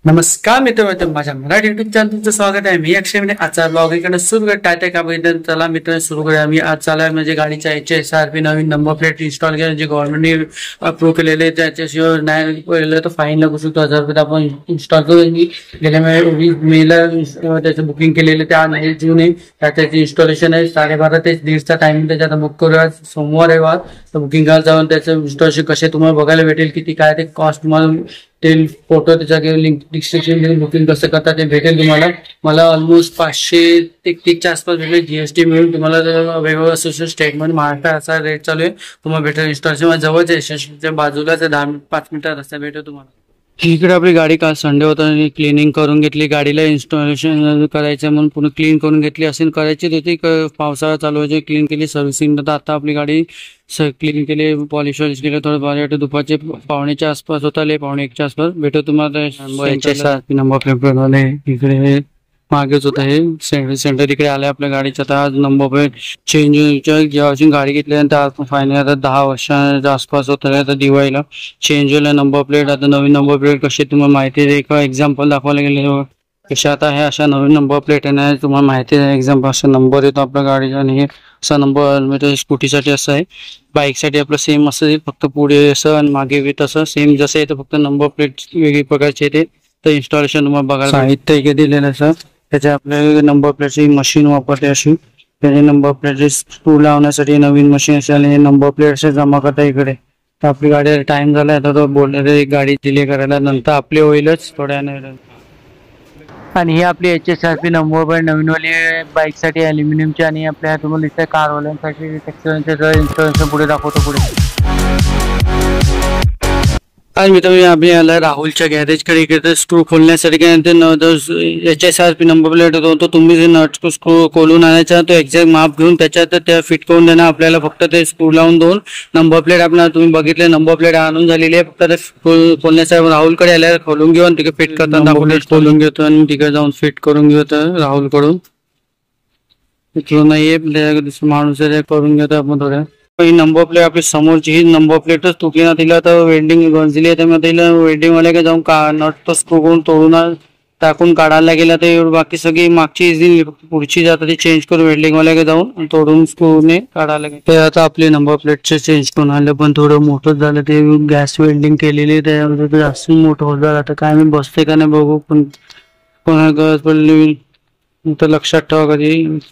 नमस्कार मित्र माझ्या मराठी युट्यूब चॅनल तुमचं स्वागत आहे। मी अक्षय म्हणजे आजचा ब्लॉग इकडे सुरू करत टाटा का बघितलं चला मित्र सुरू करूया। मी आज चालू म्हणजे गाडीचा HSRP नवीन नंबर प्लेट इन्स्टॉल केलं जे गव्हर्नमेंटने अप्रूव्ह केलेले त्याच्याशिवाय नाही पहिलं तर फाईन लागू शकतो 1000 रुपये। आपण इन्स्टॉल करून गेल्या मेला त्याचं बुकिंग केलेलं त्या जून आहे त्याचं इन्स्टॉलेशन आहे 12:30 ते 1:30चा टाइमिंग त्याच्यात बुक करूया। सोमवार आहे तर बुकिंग करायला जाऊन त्याचं इन्स्टॉलेशन कसे तुम्हाला बघायला भेटेल किती काय ते कॉस्ट तुम्हाला ते फोटो त्याच्या लिंक डिस्क्रिप्शन बुकिंग कसं करता ते भेटेल तुम्हाला। मला ऑलमोस्ट 500 ते 30च्या आसपास भेटेल GST मिळून तुम्हाला वेगवेगळं असोसिएशन स्टेटमेंट महाराष्ट्र असा रेट चालू आहे तुम्हाला भेटेल। इन्स्टॉलेशन जवळच आहे बाजूलाच 5 मिनिटात रस्ता भेटेल तुम्हाला। इकडे आपली गाडी काल संडे होता आणि क्लिनिंग करून घेतली। गाडीला इन्स्टॉलेशन करायचं म्हणून पुन्हा क्लीन करून घेतली असेल करायची होती पावसाळा चालू व्हायचे क्लीन केली सर्व्हिसिंग। तर आता आपली गाडी क्लीन केली पॉलिश वॉलिश केलं थोडं बाहेर दुपारचे 1:15च्या आसपास होता 1:45च्या आसपास भेटो तुम्हाला। HSRP नंबर प्लेट वाले इकडे मागेच होता हे सेंटर इकडे आले आपल्या गाडीचा। आता आज नंबर प्लेट चेंज जेव्हा गाडी घेतल्यानंतर फायनल आता 10 वर्षाच्या आसपास होता आता दिवाळीला चेंज होईल नंबर प्लेट। आता नवीन नंबर प्लेट कशी तुम्हाला माहिती आहे एक एक्झाम्पल दाखवायला गेले कशा आता हे अशा नवीन नंबर प्लेट आहे तुम्हाला माहिती आहे एक्झाम्पल असा नंबर येतो आपल्या गाडीचा आणि असा नंबर स्कूटीसाठी असं आहे बाईकसाठी आपलं सेम असं फक्त पुढे असं आणि मागे तसं सेम जसं येतं फक्त नंबर प्लेट वेगळी प्रकारचे येते। तर इन्स्टॉलेशन तुम्हाला बघायला साहित्य इकडे दिलेलं असं त्याच्या आपल्या नंबर प्लेटची मशीन वापरते अशी त्याचे नंबर प्लेटचे स्क्रू लावण्यासाठी नवीन मशीन असेल आणि नंबर प्लेट जमा करता इकडे। तर आपली गाडी टाइम झाला आता तो बोलले गाडी डिले करायला नंतर आपली होईलच थोड्याने। आणि ही आपली HSRP नंबर प्लेट नवीनवाली बाईकसाठी ॲल्युमिनियमची आणि आपल्या तुम्हाला दिसतंय कारवाल्यांसाठी इन्स्टॉलेशन पुढे दाखवतो पुढे। आज मी तुम्ही आपली आला राहुलच्या गॅरेजकडे इकडे स्क्रू खोलण्यासाठी काय HSRP नंबर प्लेट होतो तो तुम्ही नट स्क्रू खोलून आणायचा तो एक्झॅक्ट माप घेऊन त्याच्यात त्या फिट करून देणार आपल्याला। फक्त ते स्क्रू लावून 2 नंबर प्लेट आपल्याला तुम्ही बघितले नंबर प्लेट आणून झालेली आहे फक्त ते खोलण्यासाठी राहुलकडे आल्यावर खोलून घेऊन तिकडे फिट करताना खोलून घेतो आणि तिकडे जाऊन फिट करून घेतो राहुलकडून नाहीये माणूस करून घेतो आपण थोड्या। ही नंबर प्लेट आपली समोरची ही नंबर प्लेटच तुटली ना तिला तर वेल्डिंग गंजली आहे त्यामुळे तिला वेल्डिंग वाले का जाऊन नट तो स्क्रू करून तोडून टाकून काढायला गेला तर बाकी सगळी मागची इझी पुढची जातात ती चेंज करून वेल्डिंग वाले जाऊन तोडून स्क्रूने काढायला गेले। आता आपली नंबर प्लेटचे चेंज करून आलं पण थोडं मोठं झालं ते गॅस वेल्डिंग केलेली त्यामध्ये जास्त मोठं होत झालं। आता काय मी बसते का नाही बघू पण कोणा गरज पडली तर लक्षात ठेवा कधी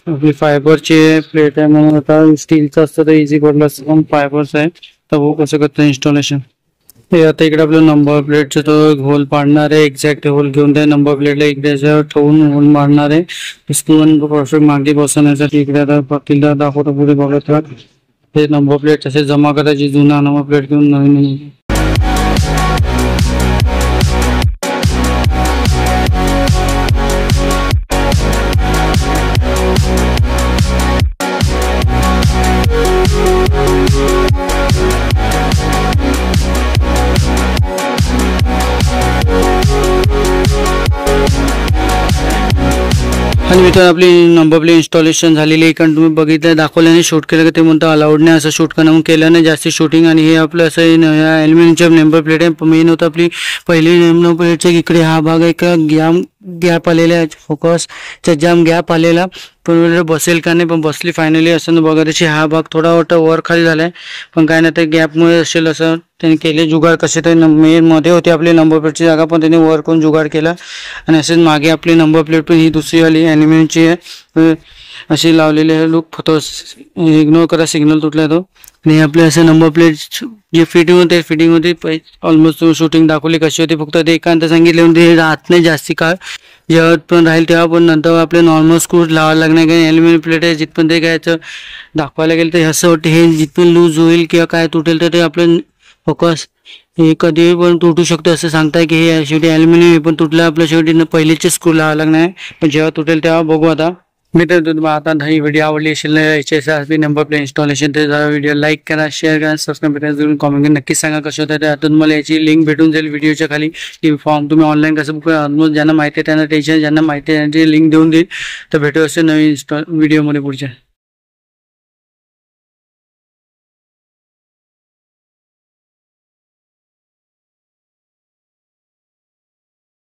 आपली फायबरची प्लेट आहे म्हणून आता स्टीलचं असतं तर इझी पडलं असतं पण फायबरच आहे तर बघू कसं करतं इन्स्टॉलेशन। हे आता इकडे आपलं नंबर प्लेटचं तो होल पाडणार आहे एक्झॅक्ट होल घेऊन त्या नंबर प्लेटला इकडे ठेवून होल मारणार आहे स्क्रू परफेक्ट मागे बसवण्यासाठी। इकडे आता पत्तीला दाखवतो पुढे बघत हे नंबर प्लेट तसे जमा करायची जुना नंबर प्लेट घेऊन नवीन। आणि मित्र आपली नंबर प्लेट इन्स्टॉलेशन झालेली आहे कारण तुम्ही बघितलं दाखवल्याने शूट केलं की ते म्हणतं अलाउड नाही असं शूट करणं केल्याने जास्त शूटिंग। आणि हे आपलं असं ॲल्युमिनियमच्या नंबर प्लेट आहे मेन होतं आपली पहिली नंबर प्लेटच्या इकडे हा भाग आहे गॅप आलेला आहे फोकसचा जाम गॅप आलेला पण बसेल का नाही पण बसली फायनली असं बघायची। हा भाग थोडा मोठा वर खाली झालाय पण काय नाही ते गॅपमुळे असेल असं त्यांनी केले जुगाड कसे तर मेन मध्ये होती आपली नंबर प्लेटची जागा पण त्यांनी वर करून जुगाड केला। आणि असेच मागे आपली नंबर प्लेट पण ही दुसरी वाली ॲल्युमिनियमची आहे अशी लावलेली आहे लुक फतो इग्नोर करा सिग्नल तुटला तो। आणि आपले असे नंबर प्लेट जे फिटिंग होते फिटिंग होती ऑलमोस्ट शूटिंग दाखवली कशी होती फक्त ते एकांत सांगितले होते राहत नाही जास्ती काळ जेव्हा पण राहील तेव्हा पण नंतर आपले नॉर्मल स्क्रू लावायला लागणार कारण ॲल्युमिनियम प्लेट आहे जिथपर्यंत ते घ्यायचं दाखवायला गेलं तर असं वाटतं हे जिथपर्यंत लूज होईल किंवा काय तुटेल तर ते आपलं फोकस हे कधी पण तुटू शकतं असं सांगताय की हे शेवटी ॲल्युमिनियम हे पण तुटलं आपल्या शेवटी पहिलेचे स्क्रू लावायला लागणार पण जेव्हा तुटेल तेव्हा बघू। आता मित्र तुम्हाला आता ही व्हिडिओ आवडली असेल HSRP नंबर प्लेट इन्स्टॉलेशन तर व्हिडिओ लाईक करा शेअर करा सबस्क्राईब करा कॉमेंट नक्कीच सांगा कसं होतं ते। आता तुम्हाला याची लिंक भेटून जाईल व्हिडिओच्या खाली की फॉर्म तुम्ही ऑनलाईन कसं बुक करा ज्यांना माहिती आहे त्यांना टेन्शन ज्यांना माहिती आहे त्यांची लिंक देऊन देईल। तर भेटू असे नवीन व्हिडिओमध्ये पुढच्या।